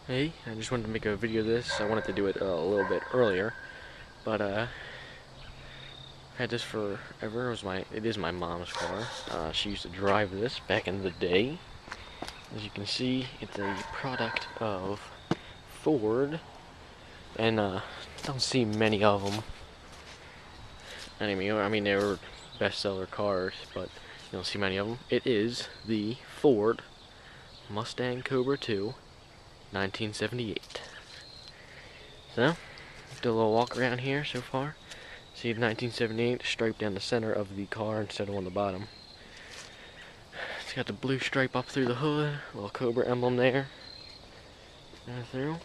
Hey, I just wanted to make a video of this. I wanted to do it a little bit earlier, but I had this forever. It is my mom's car. She used to drive this back in the day. As you can see, it's a product of Ford, and don't see many of them. Anyway, I mean they were bestseller cars, but you don't see many of them. It is the Ford Mustang Cobra 2. 1978. So, do a little walk around here so far. See the 1978 stripe down the center of the car instead of on the bottom. It's got the blue stripe up through the hood, little Cobra emblem there. Through.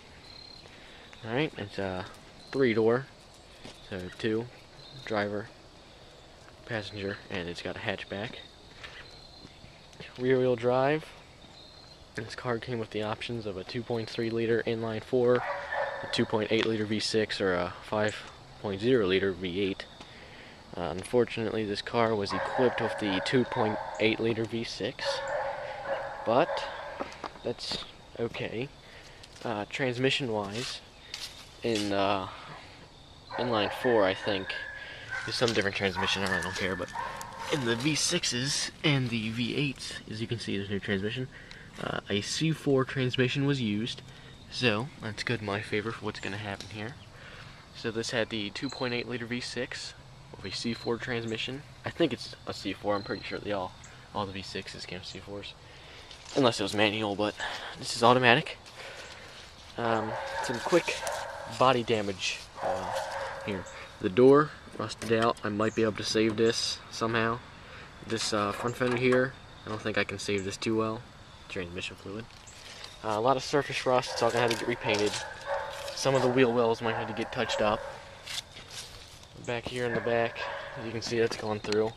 Alright, it's a 3-door. So 2, driver, passenger, and it's got a hatchback. Rear wheel drive. This car came with the options of a 2.3 liter inline 4, a 2.8 liter V6, or a 5.0 liter V8. Unfortunately, this car was equipped with the 2.8 liter V6, but that's okay. Transmission-wise, in inline 4, I think, there's some different transmission. I really don't care, but in the V6s and the V8s, as you can see, there's no transmission. A C4 transmission was used, so that's good in my favor for what's going to happen here. So this had the 2.8 liter V6 with a C4 transmission. I think it's a C4. I'm pretty sure all the V6s came with C4s, unless it was manual. But this is automatic. Some quick body damage here. The door rusted out. I might be able to save this somehow. This front fender here, I don't think I can save this too well. Transmission fluid. A lot of surface rust. It's all gonna have to get repainted. Some of the wheel wells might have to get touched up. Back here in the back, as you can see, that's gone through.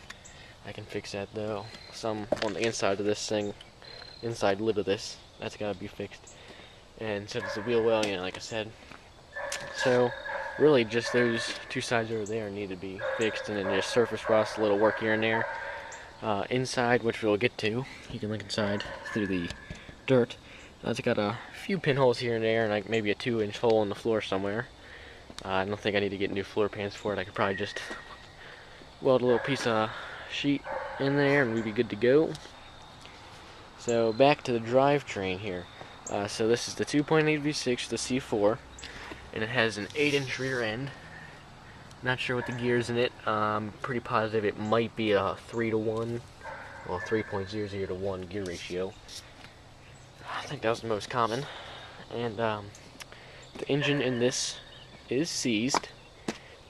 I can fix that though. Some on the inside of this thing, inside lid of this, that's gotta be fixed. And so does the wheel well, like I said. So really, just those two sides over there need to be fixed, and then just surface rust, a little work here and there. Inside, which we'll get to, you can look inside through the dirt. It's got a few pinholes here and there, and like maybe a 2-inch hole in the floor somewhere. I don't think I need to get new floor pans for it. I could probably just weld a little piece of sheet in there and we'd be good to go. So back to the drivetrain here. So this is the 2.8 V6, the C4, and it has an 8-inch rear end. Not sure what the gear's in it. I'm pretty positive it might be a 3-to-1, well 3.00 to 1 gear ratio. I think that was the most common. And the engine in this is seized,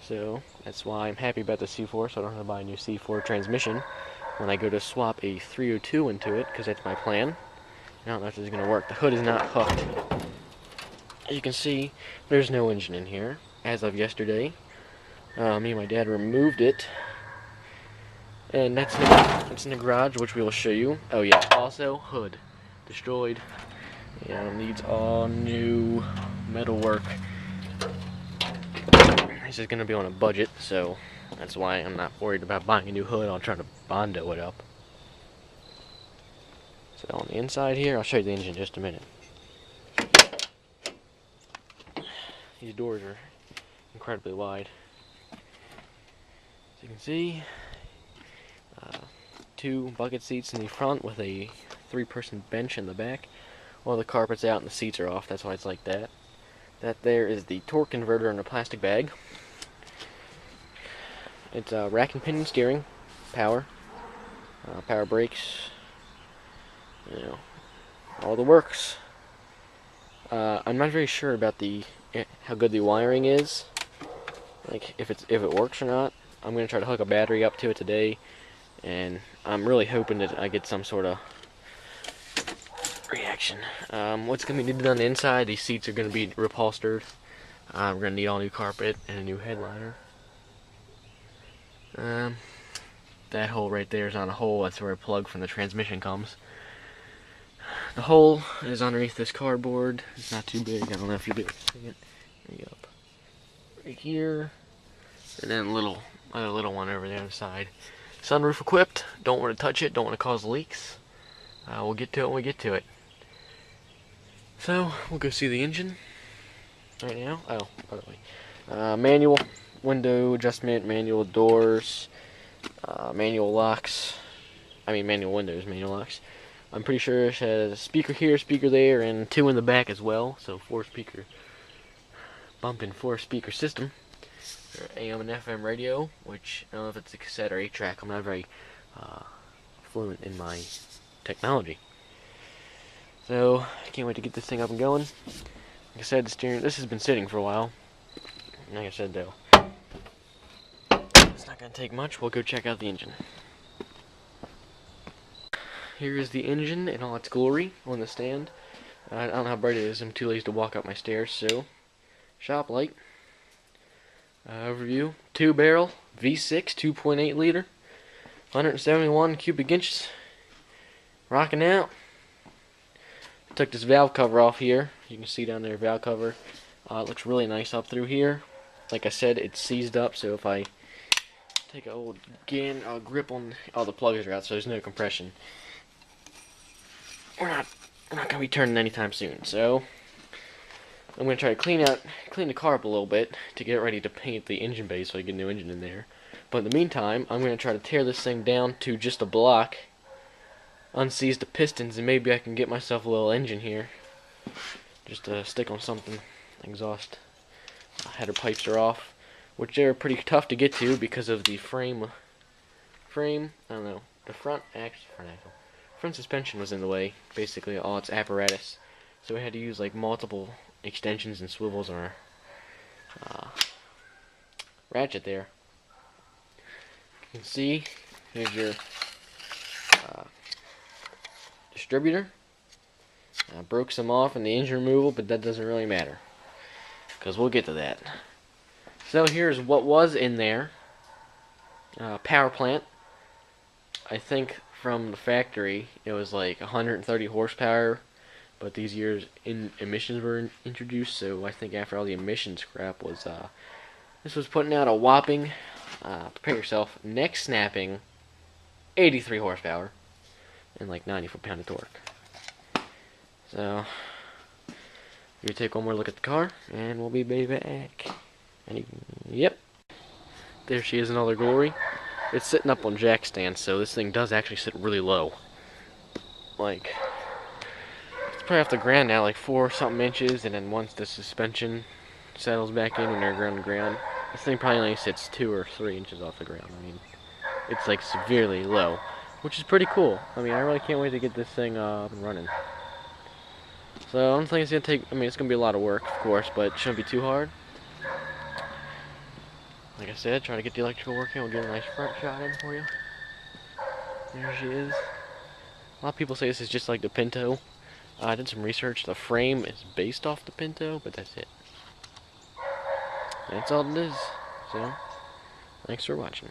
so that's why I'm happy about the C4, so I don't have to buy a new C4 transmission when I go to swap a 302 into it, because that's my plan. I don't know if this is going to work. The hood is not hooked. As you can see, there's no engine in here as of yesterday. Me and my dad removed it, and that's in the garage, which we will show you. Oh yeah, also hood destroyed. Needs all new metal work. This is going to be on a budget, so that's why I'm not worried about buying a new hood. I'll try to Bondo it up. So on the inside here, I'll show you the engine in just a minute. These doors are incredibly wide. As you can see, 2 bucket seats in the front with a 3-person bench in the back. All the carpet's out and the seats are off, that's why it's like that. That there is the torque converter in a plastic bag. It's rack and pinion steering, power brakes, all the works. I'm not very sure about how good the wiring is, like if it works or not. I'm gonna try to hook a battery up to it today, and I'm really hoping that I get some sort of reaction. What's gonna be needed on the inside? These seats are gonna be reupholstered. We're gonna need all new carpet and a new headliner. That hole right there is not a hole. That's where a plug from the transmission comes. The hole is underneath this cardboard. It's not too big. I don't know if you'll be able to see it. There you go. Right here, and then another little one over there on the side. Sunroof equipped. Don't want to touch it. Don't want to cause leaks. We'll get to it when we get to it. So we'll go see the engine right now. Oh, by the way, manual window adjustment, manual doors, manual locks. I mean manual windows, manual locks. I'm pretty sure it has a speaker here, speaker there, and 2 in the back as well. So 4-speaker bumping 4-speaker system. AM and FM radio, which I don't know if it's a cassette or 8-track. I'm not very fluent in my technology. So I can't wait to get this thing up and going. Like I said, the steering. This has been sitting for a while. Like I said, though, it's not gonna take much. We'll go check out the engine. Here is the engine in all its glory on the stand. I don't know how bright it is. I'm too lazy to walk up my stairs. So, shop light. Overview: 2-barrel V6, 2.8 liter, 171 cubic inches. Rocking out. Took this valve cover off here. You can see down there, valve cover. It looks really nice up through here. Like I said, it's seized up, so if I take a old grip on all the plugs are out, so there's no compression. We're not gonna be turning anytime soon. So I'm gonna try to clean the car up a little bit to get it ready to paint the engine bay so I get a new engine in there. But in the meantime, I'm gonna try to tear this thing down to just a block, unseize the pistons, and maybe I can get myself a little engine here. Just to stick on something. Exhaust header pipes are off, which they're pretty tough to get to because of the frame. I don't know. The front suspension was in the way. Basically, all its apparatus. So we had to use like multiple extensions and swivels on our ratchet there. You can see here's your distributor. Broke some off in the engine removal, but that doesn't really matter because we'll get to that. So here's what was in there. Power plant. I think from the factory it was like 130 horsepower, but these years emissions were introduced, so I think after all the emissions crap was this was putting out a whopping prepare yourself, neck snapping 83 horsepower and like 90 foot-pound of torque. So you take one more look at the car and we'll be back. And yep, there she is in all her glory. It's sitting up on jack stands, so this thing does actually sit really low. Like, it's probably off the ground now, like 4-something inches, and then once the suspension settles back in when they're on the ground, this thing probably only sits 2 or 3 inches off the ground. I mean, it's like severely low, which is pretty cool. I mean, I really can't wait to get this thing up and running. So I don't think it's gonna take. I mean, it's gonna be a lot of work, of course, but it shouldn't be too hard. Like I said, trying to get the electrical working. We'll get a nice front shot in for you. There she is. A lot of people say this is just like the Pinto. I did some research. The frame is based off the Pinto, but that's it. That's all it is. So, thanks for watching.